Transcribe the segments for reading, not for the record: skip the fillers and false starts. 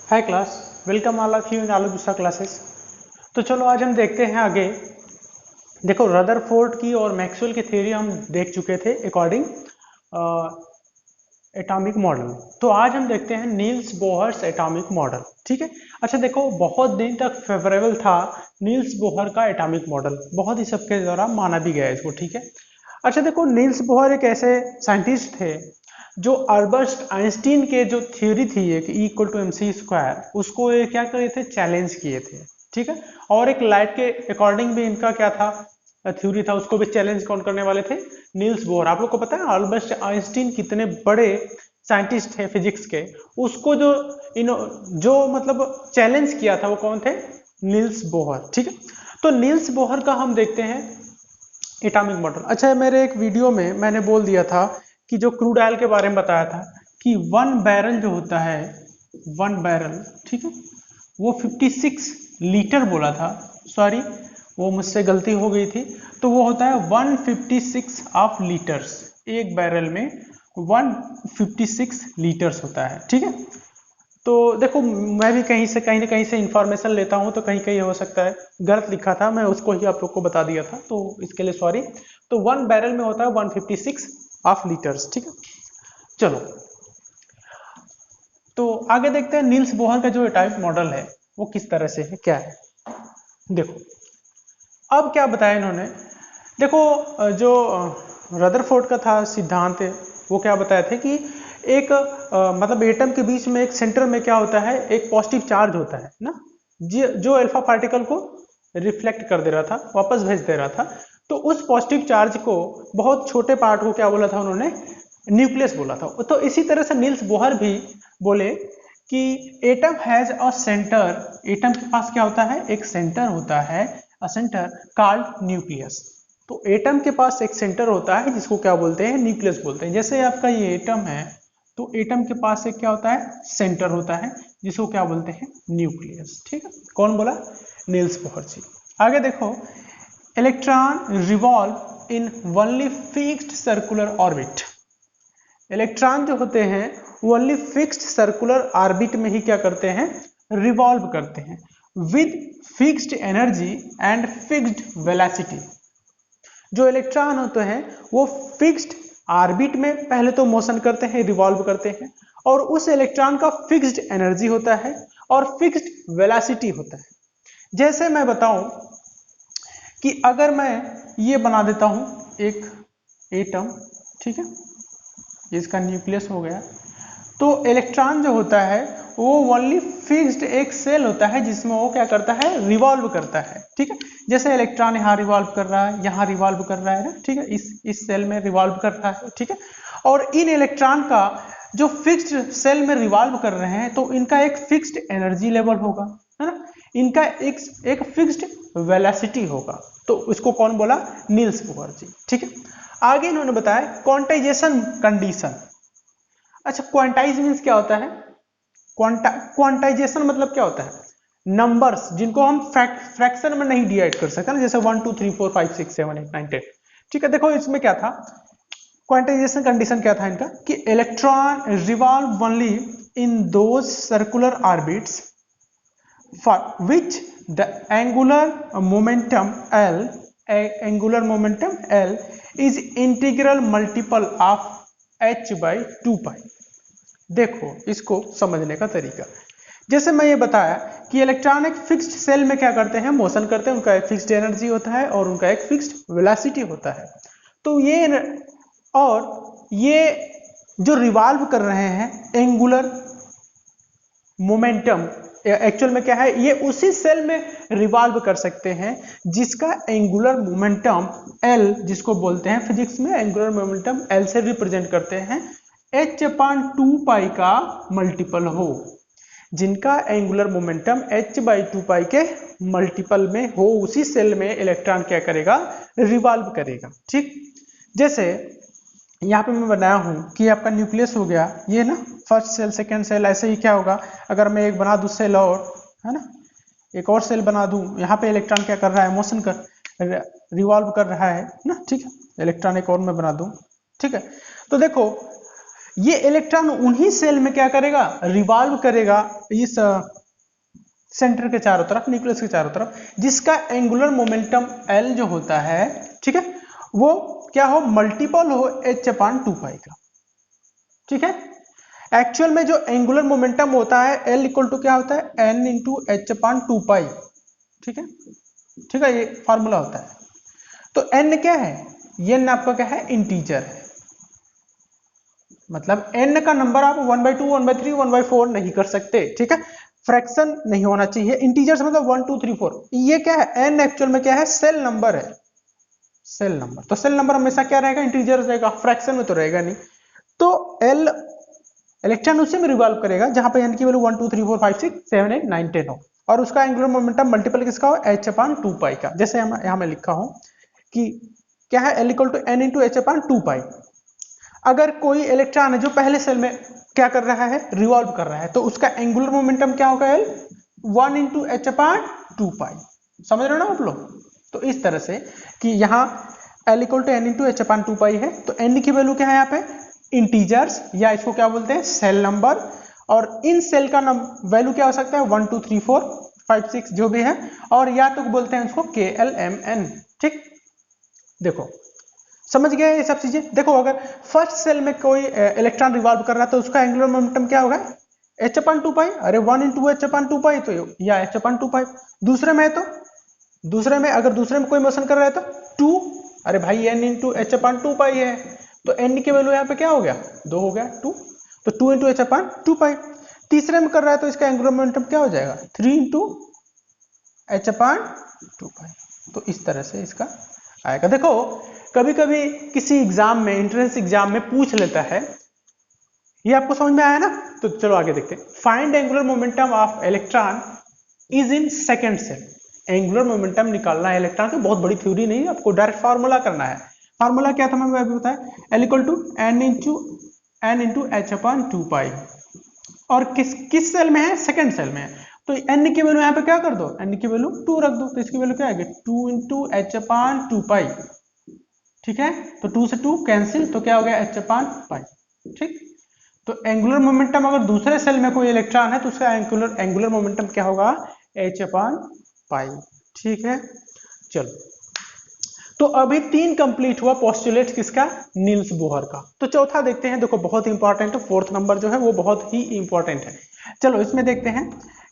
Hi class, welcome all of you in आलू दूसरा classes. तो चलो आज हम देखते हैं आगे। देखो, रदरफोर्ड की और मैक्सवेल की थ्योरी हम देख चुके थे अकॉर्डिंग एटॉमिक मॉडल। तो आज हम देखते हैं नील्स बोहर्स एटॉमिक मॉडल। ठीक है। अच्छा देखो, बहुत दिन तक फेवरेबल था नील्स बोहर का एटॉमिक मॉडल, बहुत ही सबके द्वारा माना भी गया इसको। ठीक है। अच्छा देखो, नील्स बोहर एक ऐसे साइंटिस्ट थे जो अल्बर्ट आइंस्टीन के जो थ्योरी थी एक E equal to MC square, उसको ये क्या करे थे, चैलेंज किए थे। ठीक है। और एक लाइट के अकॉर्डिंग भी इनका क्या था, थ्योरी था, उसको भी चैलेंज कौन करने वाले थे, नील्स बोहर। आप लोग को पता है अल्बर्ट आइंस्टीन कितने बड़े साइंटिस्ट थे फिजिक्स के, उसको जो जो मतलब चैलेंज किया था वो कौन थे, नील्स बोहर। ठीक है। तो नील्स बोहर का हम देखते हैं एटॉमिक मॉडल। अच्छा, मेरे एक वीडियो में मैंने बोल दिया था कि जो क्रूड ऑयल के बारे में बताया था कि 1 बैरल जो होता है, 1 बैरल, ठीक है, वो 56 लीटर बोला था। सॉरी, वो मुझसे गलती हो गई थी। तो वो होता है 156 ऑफ लीटर्स। एक बैरल में 156 लीटर्स होता है। ठीक है। तो देखो, मैं भी कहीं ना कहीं से इंफॉर्मेशन लेता हूं, तो कहीं कहीं हो सकता है गलत लिखा था, मैं उसको ही आप लोग को बता दिया था, तो इसके लिए सॉरी। तो 1 बैरल में होता है 156 ऑफ लीटर्स। ठीक है। चलो, तो आगे देखते हैं नील्स बोहर का जो एटॉमिक मॉडल है वो किस तरह से है, क्या है। देखो, अब क्या बताया इन्होंने। देखो, जो रदरफोर्ड का था सिद्धांत है, वो क्या बताए थे कि एक मतलब एटम के बीच में एक सेंटर में क्या होता है, एक पॉजिटिव चार्ज होता है ना, जो अल्फा पार्टिकल को रिफ्लेक्ट कर दे रहा था, वापस भेज दे रहा था। तो उस पॉजिटिव चार्ज को, बहुत छोटे पार्ट को क्या बोला था उन्होंने, न्यूक्लियस बोला था। तो इसी तरह से नील्स बोहर भी बोले कि atom has a centre, atom के पास क्या होता है, एक सेंटर होता है, अ सेंटर कॉल्ड न्यूक्लियस। तो एटम के पास एक सेंटर होता है जिसको क्या बोलते हैं, न्यूक्लियस बोलते हैं। जैसे आपका ये एटम है, तो एटम के पास एक क्या होता है, सेंटर होता है जिसको क्या बोलते हैं, न्यूक्लियस। ठीक है। कौन बोला, नील्स बोहर जी। आगे देखो, electron revolve in only fixed circular orbit. Electron जो होते हैं वो ओनली फिक्स्ड सर्कुलर ऑर्बिट में ही क्या करते हैं, रिवॉल्व करते हैं with fixed energy and fixed velocity. जो इलेक्ट्रॉन होते हैं वो फिक्स्ड ऑर्बिट में पहले तो मोशन करते हैं, रिवॉल्व करते हैं, और उस इलेक्ट्रॉन का फिक्स्ड एनर्जी होता है और फिक्स्ड वेलोसिटी होता है। जैसे मैं बताऊं कि अगर मैं ये बना देता हूं एक एटम, ठीक है, इसका न्यूक्लियस हो गया, तो इलेक्ट्रॉन जो होता है वो ओनली फिक्स्ड एक सेल होता है जिसमें वो क्या करता है, रिवॉल्व करता है। ठीक है। जैसे इलेक्ट्रॉन यहाँ रिवॉल्व कर रहा है, यहाँ रिवॉल्व कर रहा है ना, ठीक है, इस सेल में रिवॉल्व कर रहा है। ठीक है। और इन इलेक्ट्रॉन का जो फिक्स्ड सेल में रिवॉल्व कर रहे हैं, तो इनका एक फिक्स्ड एनर्जी लेवल होगा, है ना, इनका एक फिक्स्ड वेलोसिटी होगा। तो इसको कौन बोला, नील्स बोहर जी। ठीक है। आगे इन्होंने बताया क्वांटाइजेशन कंडीशन। अच्छा, क्वांटाइज मीन्स क्या होता है, क्वांटाइजेशन मतलब क्या होता है, नंबर्स जिनको हम फ्रैक्शन में नहीं डिवाइड कर सकते ना, जैसे 1 2 3 4 5 6 7 8 9 10। ठीक है। देखो, इसमें क्या था, क्वांटाइजेशन कंडीशन क्या था इनका, कि electron revolve only in those circular orbits for which the angular momentum L is integral multiple of h by 2 pi। देखो, इसको समझने का तरीका, जैसे मैं ये बताया कि इलेक्ट्रॉन एक फिक्स्ड सेल में क्या करते हैं, मोशन करते हैं, उनका एक फिक्स्ड एनर्जी होता है और उनका एक फिक्स्ड वेलोसिटी होता है। तो ये, और ये जो रिवॉल्व कर रहे हैं, एंगुलर मोमेंटम एक्चुअल में क्या है, ये उसी सेल में रिवॉल्व कर सकते हैं जिसका एंगुलर मोमेंटम L, जिसको बोलते हैं फिजिक्स में एंगुलर मोमेंटम L से रिप्रेजेंट करते हैं h/2 पाई का मल्टीपल हो। जिनका एंगुलर मोमेंटम h/2 पाई के मल्टीपल में हो, उसी सेल में इलेक्ट्रॉन क्या करेगा, रिवॉल्व करेगा। ठीक। जैसे यहाँ पे मैं बनाया हूं कि आपका न्यूक्लियस हो गया, ये ना फर्स्ट सेल सेकंड सेल, ऐसे ही क्या होगा, अगर मैं एक बना दूं सेल और, है ना, एक और सेल बना दूं, यहाँ पे इलेक्ट्रॉन क्या कर रहा है, मोशन कर, रिवॉल्व कर रहा है ना। ठीक है। इलेक्ट्रॉन एक और मैं बना दूं। ठीक है। तो देखो, ये इलेक्ट्रॉन उन्हीं सेल में क्या करेगा, रिवॉल्व करेगा इस सेंटर के चारों तरफ, न्यूक्लियस के चारों तरफ, जिसका एंगुलर मोमेंटम L जो होता है, ठीक है, वो क्या हो, मल्टीपल हो h/2π का। ठीक है, एक्चुअल में जो एंगुलर मोमेंटम होता है L इक्वल टू क्या होता है, n इंटू h/2π। ठीक है, ठीक है, ये फॉर्मूला होता है। तो n क्या है, ये n आपका क्या है, इंटीजर है। मतलब n का नंबर आप 1/2, 1/3, 1/4 नहीं कर सकते। ठीक है, फ्रैक्शन नहीं होना चाहिए, इंटीजर से मतलब 1 2 3 4। ये क्या है, n एक्चुअल में क्या है, सेल नंबर है, सेल नंबर। तो सेल नंबर हमेशा क्या रहेगा, इंटीजर रहेगा, फ्रैक्शन में तो रहेगा नहीं। तो L इलेक्ट्रॉन उसी में रिवॉल्व करेगा जहां पे n की वैल्यू 1 2 3 4 5 6 7 8 9 10 हो, और उसका एंगुलर मोमेंटम मल्टीपल किसका हो, h/2π का। जैसे हम यहां में लिखा हूं कि क्या है, L equal to n into h/2π। अगर कोई इलेक्ट्रॉन है जो पहले सेल में क्या कर रहा है, रिवॉल्व कर रहा है, तो उसका एंगुलर मोमेंटम क्या होगा, L 1 इंटू h/2π। समझ रहे हो ना आप लोग। तो इस तरह से कि यहाँ L equal to n into h/2π है, तो n की वैल्यू क्या है यहाँ पे, इंटीजर्स, या इसको क्या बोलते हैं, सेल नंबर। और इन सेल का वैल्यू क्या हो सकता है, 1 2 3 4 5 6 जो भी है, और या तो बोलते हैं उसको KLMN। ठीक, देखो समझ गए ये सब चीजें। देखो अगर फर्स्ट सेल में कोई इलेक्ट्रॉन रिवॉल्व कर रहा है तो उसका एंगुलर मोमेंटम क्या होगा, h/2π। अरे 1 इंटू h/2π तो या h/2π। दूसरे में है तो, दूसरे में अगर दूसरे में कोई मोशन कर रहा है तो 2, अरे भाई n इंटू h/2π है, तो n की वैल्यू यहाँ पे क्या हो गया, 2 हो गया, 2, तो 2 इंटू h/2π। तीसरे में कर रहा है तो इसका एंगुलर मोमेंटम क्या हो जाएगा, 3 इंटू h/2π। तो इस तरह से इसका आएगा। देखो कभी कभी किसी एग्जाम में, एंट्रेंस एग्जाम में पूछ लेता है, ये आपको समझ में आया ना। तो चलो आगे देखते हैं। Find angular momentum of electron is in second shell. Angular momentum निकालना है इलेक्ट्रॉन की, बहुत बड़ी थ्योरी नहीं, आपको डायरेक्ट फार्मूला करना है। फार्मूला क्या था मैं अभी बताया, L equal to n into h/2π। और किस सेल में है, सेकंड सेल में है, तो n की वैल्यू यहाँ पे क्या कर दो, n की वैल्यू 2 रख दो, तो इसकी वैल्यू क्या आएगी, 2 इंटू h/2π। ठीक है, तो 2 से 2 कैंसिल, तो क्या हो गया, h/π। ठीक, तो एंगुलर मोमेंटम अगर दूसरे सेल में कोई इलेक्ट्रॉन है तो उसका एंगुलर मोमेंटम क्या होगा, h/π। ठीक है, चलो तो अभी 3 कंप्लीट हुआ पोस्टुलेट किसका, नील्स बोहर का। तो चौथा देखते हैं। देखो बहुत इंपॉर्टेंट है, 4th नंबर जो है वो बहुत ही इंपॉर्टेंट है। चलो इसमें देखते हैं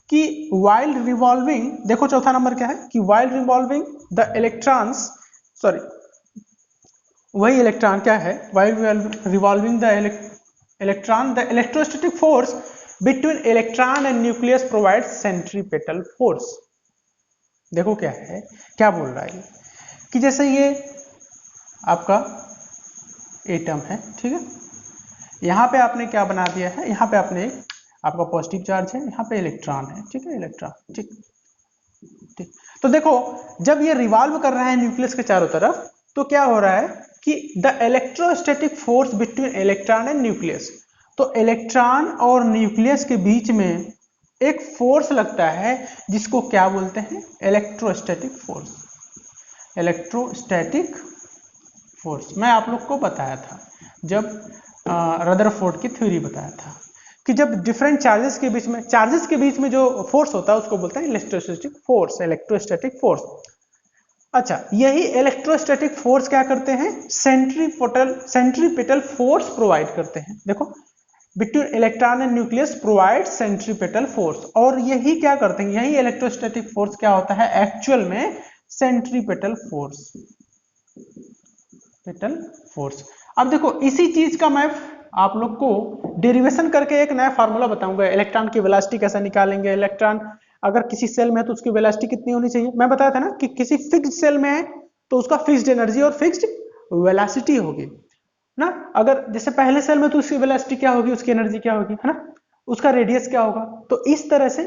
कि वाइल रिवॉल्विंग, देखो चौथा नंबर क्या है कि while revolving the electrons, sorry वही इलेक्ट्रॉन क्या है, while revolving the electron, the electrostatic force between electron and nucleus provide centripetal force. देखो क्या है, क्या बोल रहा है कि जैसे ये आपका एटम है, ठीक है, यहाँ पे आपने क्या बना दिया है, यहाँ पे आपने आपका पॉजिटिव चार्ज है, यहाँ पे इलेक्ट्रॉन है, ठीक है, इलेक्ट्रॉन, ठीक ठीक। तो देखो जब ये रिवॉल्व कर रहा है न्यूक्लियस के चारों तरफ, तो क्या हो रहा है कि the electrostatic force between electron and nucleus, तो इलेक्ट्रॉन और न्यूक्लियस के बीच में एक फोर्स लगता है जिसको क्या बोलते हैं, इलेक्ट्रोस्टैटिक फोर्स। इलेक्ट्रोस्टैटिक फोर्स मैं आप लोग को बताया था जब रदरफोर्ड की थ्योरी बताया था कि जब डिफरेंट चार्जेस के बीच में जो फोर्स होता है उसको बोलते हैं इलेक्ट्रोस्टैटिक फोर्स, इलेक्ट्रोस्टैटिक फोर्स। अच्छा, यही इलेक्ट्रोस्टैटिक फोर्स क्या करते हैं, सेंट्रीपेटल फोर्स प्रोवाइड करते हैं। देखो between electron and nucleus provide centripetal force, और यही क्या करते हैं, यही इलेक्ट्रोस्टैटिक फोर्स क्या होता है एक्चुअल में, सेंट्रीपेटल फोर्स, पेटल फोर्स। अब देखो इसी चीज का मैं आप लोग को डेरिवेशन करके एक नया फार्मूला बताऊंगा, इलेक्ट्रॉन की वेलोसिटी कैसे निकालेंगे। इलेक्ट्रॉन अगर किसी सेल में है तो उसकी वेलोसिटी कितनी होनी चाहिए, मैं बताया था ना कि किसी फिक्स्ड सेल में है तो उसका फिक्स्ड एनर्जी और फिक्स्ड वेलोसिटी होगी ना। अगर जैसे पहले सेल में तो उसकी वेलोसिटी क्या होगी, उसकी एनर्जी क्या होगी, है ना, उसका रेडियस क्या होगा। तो इस तरह से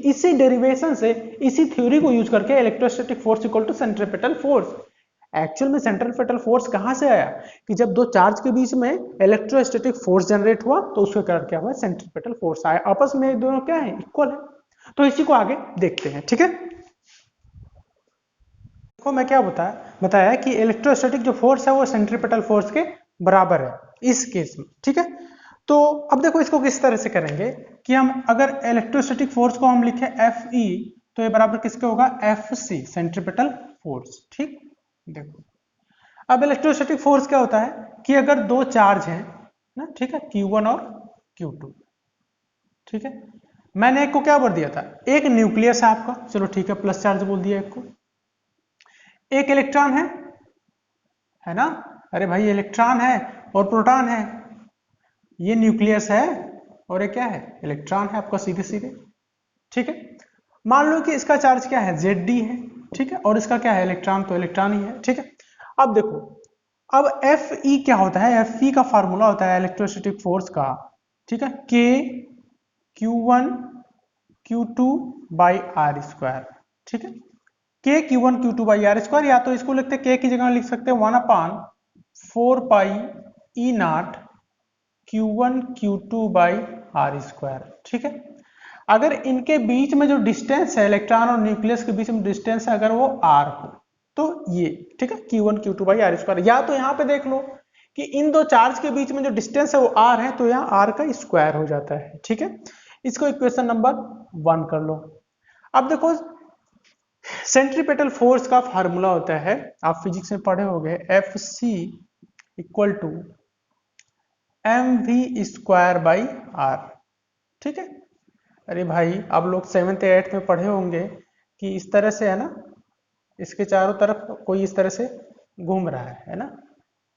इसी डेरिवेशन से, इसी थ्योरी को यूज करके electrostatic force equal to centripetal force. Actual में सेंट्रीपेटल फोर्स कहां से आया कि जब दो चार्ज के बीच में इलेक्ट्रोस्टैटिक फोर्स जनरेट हुआ तो उसके कारण क्या हुआ, सेंट्रीपेटल फोर्स आया। आपस में दोनों क्या है, इक्वल है। तो इसी को आगे देखते हैं, ठीक है। देखो मैं क्या बताया कि इलेक्ट्रोस्टैटिक जो फोर्स है वो सेंट्रीपेटल फोर्स के बराबर है इस केस में, ठीक है। तो अब देखो इसको किस तरह से करेंगे कि हम अगर इलेक्ट्रोस्टैटिक फोर्स को हम लिखें Fe, तो ये बराबर किसके होगा, Fc, सेंट्रीपिटल फोर्स। ठीक, देखो अब इलेक्ट्रोस्टैटिक फोर्स क्या होता है कि अगर दो चार्ज हैं ना, ठीक है, Q1 और Q2, ठीक है, मैंने एक को क्या बोल दिया था, एक न्यूक्लियस है आपका, चलो ठीक है, प्लस चार्ज बोल दिया एक को, एक इलेक्ट्रॉन है ना, अरे भाई इलेक्ट्रॉन है और प्रोटॉन है, ये न्यूक्लियस है और ये क्या है, इलेक्ट्रॉन है आपका, सीधे सीधे। ठीक है, मान लो कि इसका चार्ज क्या है, Zd है, ठीक है, और इसका क्या है, इलेक्ट्रॉन, तो इलेक्ट्रॉन ही है। ठीक है, अब देखो, अब Fe क्या होता है, Fe का फार्मूला होता है इलेक्ट्रोस्टैटिक फोर्स का, ठीक है, K Q1 Q2 by R square. ठीक है, K Q1 Q2 by R square, या तो इसको लिखते हैं K की जगह लिख सकते हैं 1/4 pi E not Q1 Q2 by R square. ठीक है, अगर इनके बीच में जो डिस्टेंस है, इलेक्ट्रॉन और न्यूक्लियस के बीच में डिस्टेंस है, अगर वो r हो, तो ये, ठीक है, Q1 Q2 by R square, या तो यहाँ पे देख लो कि इन दो चार्ज के बीच में जो डिस्टेंस है वो r है, तो यहाँ r का स्क्वायर हो जाता है। ठीक है, इसको इक्वेशन नंबर 1 कर लो। अब देखो सेंट्रीपेटल फोर्स का फार्मूला होता है, आप फिजिक्स में पढ़े होंगे, Fc equal to mv square by r। ठीक है, अरे भाई आप लोग 7th 8th में पढ़े होंगे कि इस तरह से है ना, इसके चारों तरफ कोई इस तरह से घूम रहा है ना,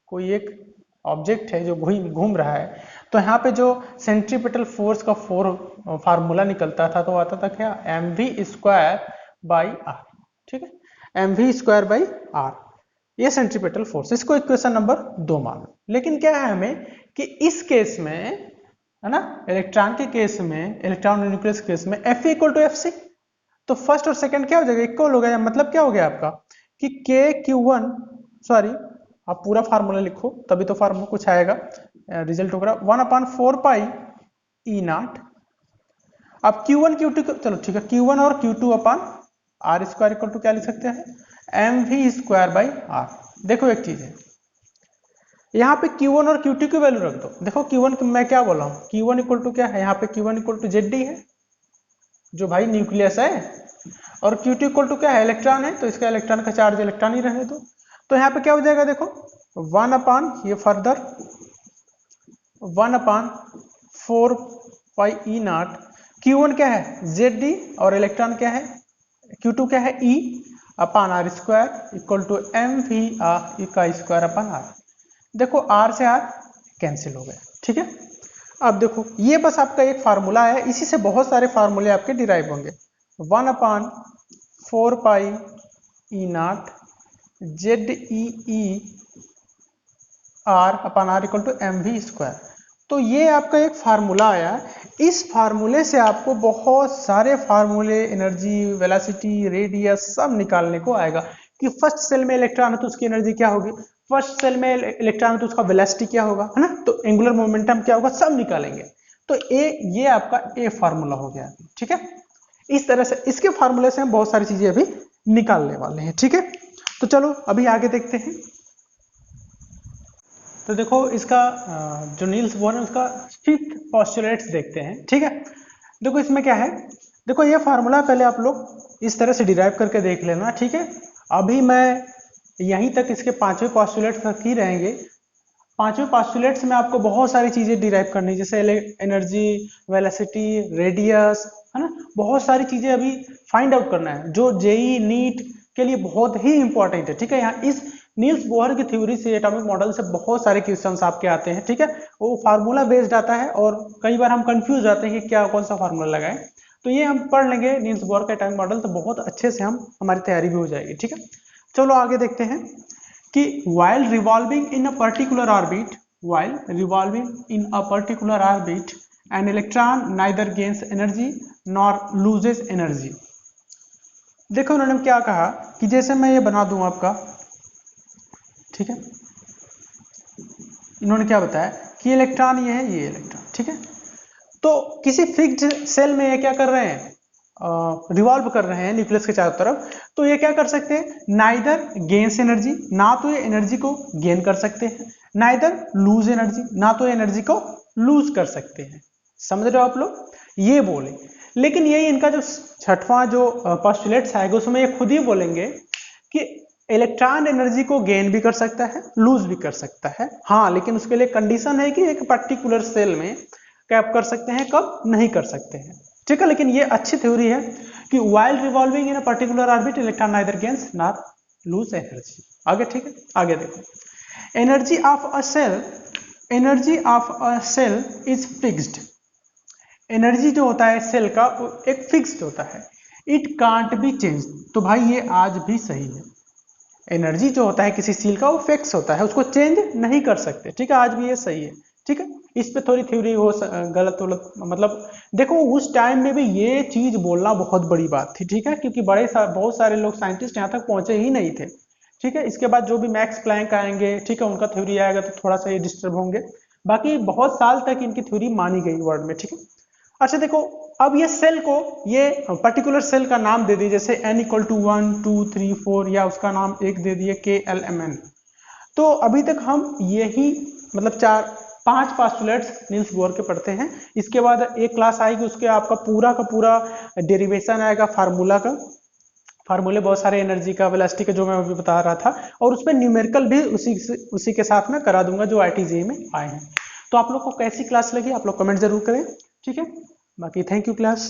कोई एक ऑब्जेक्ट है जो घूम रहा है, तो यहाँ पे जो सेंट्रीपिटल फोर्स का फार्मूला निकलता था, तो आता था क्या, mv स्क्वायर बाई आर। ठीक है, mv स्क्वायर बाई आर, ये सेंट्रीपिटल फोर्स, इसको इक्वेशन नंबर 2 मान लो। लेकिन क्या है हमें कि इस केस में, है ना, इलेक्ट्रॉन के केस में, इलेक्ट्रॉन और न्यूक्लियस के केस में Fe इक्वल टू Fc, तो फर्स्ट और सेकंड क्या हो जाएगा, इक्वल हो गया, मतलब क्या हो गया आपका कि K Q1, सॉरी आप पूरा फार्मूला लिखो तभी तो फार्मूला कुछ आएगा, रिजल्ट होगा 1/4 पाई E नॉट, अब Q1 Q2, चलो ठीक है, Q1 और Q2 upon R square equal to क्या लिख सकते हैं, mv स्क्वायर बाई आर। देखो एक चीज है, यहाँ पे Q1 और Q2 की वैल्यू रख दो, देखो Q1 मैं क्या बोला हूँ, Q1 इक्वल टू क्या है, यहाँ पे Q1 इक्वल टू Zd है जो भाई न्यूक्लियस है, और Q2 इक्वल टू क्या है, इलेक्ट्रॉन है, तो इसका इलेक्ट्रॉन का चार्ज इलेक्ट्रॉन ही रहने दो। तो यहाँ पे क्या हो जाएगा, देखो 1/, ये further 1/4 pi E not, Q1 क्या है Zd और इलेक्ट्रॉन क्या है, Q2 क्या है E upon R square equal to mv का स्क्वायर अपान आर। देखो r से r कैंसिल हो गए। ठीक है, अब देखो ये बस आपका एक फार्मूला है, इसी से बहुत सारे फार्मूले आपके डिराइव होंगे, 1/4 pi E not ZEE R upon R equal to mv square. तो ये आपका एक फार्मूला आया, इस फार्मूले से आपको बहुत सारे फार्मूले, एनर्जी, वेलोसिटी, रेडियस सब निकालने को आएगा कि फर्स्ट सेल में इलेक्ट्रॉन है तो उसकी एनर्जी क्या होगी, फर्स्ट सेल में इलेक्ट्रॉन है तो उसका वेलोसिटी क्या होगा, है ना, तो एंगुलर मोमेंटम क्या होगा, सब निकालेंगे। तो ये आपका ए फार्मूला हो गया। ठीक है, इस तरह से इसके फार्मूले से हम बहुत सारी चीजें अभी निकालने वाले हैं। ठीक है, तो चलो अभी आगे देखते हैं। तो देखो इसका जो नील्स बोर है उसका 5th पोस्टुलेट्स देखते हैं। ठीक है, देखो इसमें क्या है, देखो ये फार्मूला पहले आप लोग इस तरह से डिराइव करके देख लेना। ठीक है, अभी मैं यहीं तक इसके 5वें पोस्टुलेट्स तक ही रहेंगे। 5वें पोस्टुलेट्स में आपको बहुत सारी चीजें डिराइव करनी, जैसे एनर्जी, वेलोसिटी, रेडियस, है ना, बहुत सारी चीजें अभी फाइंड आउट करना है जो जेई नीट के लिए बहुत ही इंपॉर्टेंट है। ठीक है, यहाँ इस नील्स बोहर की थ्योरी से, एटॉमिक मॉडल से बहुत सारे क्वेश्चंस आपके आते हैं। ठीक है, वो फार्मूला बेस्ड आता है और कई बार हम कंफ्यूज जाते हैं कि क्या कौन सा फार्मूला लगाएं, तो ये हम पढ़ लेंगे नील्स बोहर का एटॉमिक मॉडल, तो बहुत अच्छे से हमारी तैयारी भी हो जाएगी। ठीक है, चलो आगे देखते हैं कि while revolving in a particular orbit an electron neither gains energy nor loses energy। देखो उन्होंने क्या कहा कि जैसे मैं ये बना दूं आपका, ठीक है, इन्होंने क्या बताया कि इलेक्ट्रॉन ये है, ये इलेक्ट्रॉन। ठीक है, तो किसी फिक्स्ड सेल में ये क्या कर रहे हैं, रिवॉल्व कर रहे हैं न्यूक्लियस के चारों तरफ, तो ये क्या कर सकते हैं, नाइदर गेन्स एनर्जी, ना तो ये एनर्जी को गेन कर सकते हैं, नाइदर लूज एनर्जी, ना तो एनर्जी को लूज कर सकते हैं। समझ रहे हो आप लोग, ये बोले। लेकिन यही इनका जो छठवां जो पोस्टुलेट्स आएगा उसमें ये खुद ही बोलेंगे कि इलेक्ट्रॉन एनर्जी को गेन भी कर सकता है, लूज भी कर सकता है। हाँ, लेकिन उसके लिए कंडीशन है कि एक पर्टिकुलर सेल में कैप कर सकते हैं, कब नहीं कर सकते हैं। ठीक है, लेकिन ये अच्छी थ्योरी है कि while revolving in a particular orbit electron neither gains nor lose energy। आगे ठीक है, आगे देखो, energy of a shell is fixed. Energy जो होता है सेल का वो एक फिक्स्ड होता है, इट कांट बी चेंज। तो भाई ये आज भी सही है, एनर्जी जो होता है किसी सेल का वो फिक्स होता है, उसको चेंज नहीं कर सकते। ठीक है, आज भी ये सही है। ठीक है, इस पे थोड़ी थ्योरी हो गलत गलत, मतलब देखो उस टाइम में भी ये चीज बोलना बहुत बड़ी बात थी। ठीक है, क्योंकि बहुत सारे लोग साइंटिस्ट यहाँ तक पहुंचे ही नहीं थे। ठीक है, इसके बाद जो भी मैक्स प्लैंक आएंगे, ठीक है, उनका थ्योरी आएगा तो थोड़ा सा ये डिस्टर्ब होंगे। बाकी बहुत साल तक इनकी थ्योरी मानी गई वर्ल्ड में। ठीक है, अच्छा देखो, अब ये सेल को, ये पर्टिकुलर सेल का नाम दे दिए, जैसे n इक्वल टू 1 2 3 4, या उसका नाम एक दे दिए KLMN। तो अभी तक हम यही मतलब 4-5 पोस्टुलेट्स नील्स बोर के पढ़ते हैं। इसके बाद एक क्लास आएगी, उसके आपका पूरा का पूरा डेरिवेशन आएगा, फार्मूला का, फार्मूले बहुत सारे एनर्जी का, वेलोसिटी का, जो मैं अभी बता रहा था, और उसमें न्यूमेरिकल भी उसी के साथ में करा दूंगा जो IIT-JEE में आए हैं। तो आप लोग को कैसी क्लास लगी आप लोग कमेंट जरूर करें। ठीक है, बाकी थैंक यू क्लास।